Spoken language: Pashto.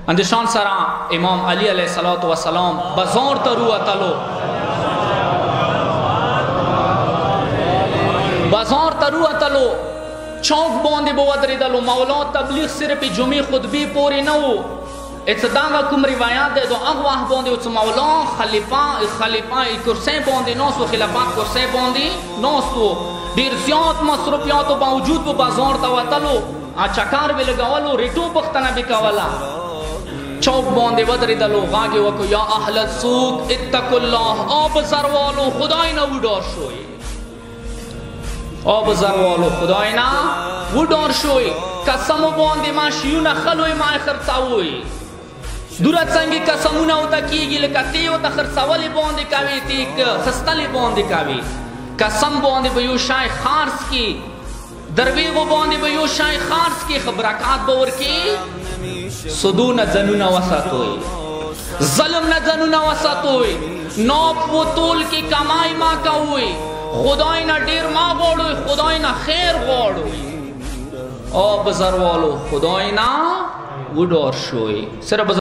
اندشان سرا امام علی علیہ الصلوۃ والسلام بازار ترو اتلو بازار ترو اتلو چوک باندې بو ودرېدلو مولا تبلیغ صرف جمعې خطبې پورې نه و اتداغا کوم روایات ده دو اغواه باندې او مولا خلیفہ کرسی باندې ناستو خلافت کرسی باندې ناستو ډیر زیات مصروفیاتو باوجود په بازار ته وتلو چکر به لګولو ریټو پختنه به کوله چوک باندې ودرېدلو غاګې وکړو یا اهل السوق اتقوا الله او بزروالو خدای نه وډار شوی او بزروالو خدای نه وډار شوی قسمو باندې ما شیونه خلوی ما خرڅاوی دورت څنګه قسمونه او تکیږي لکه تیو ته خرڅولې باندې کوي تیک خستلې باندې کوي قسم باندې به یو شای خارس کی درویغو باندې به یو شای خارس کی خبرکات باور کی سدون زنونه وساتوي ظلم نه زنونه وساتوي ناپ و طول کی کمای ما کوي خدای نه ډیر ما غواړو خدای نه خیر غواړو او بزروالو خدای نه وډار شوی سره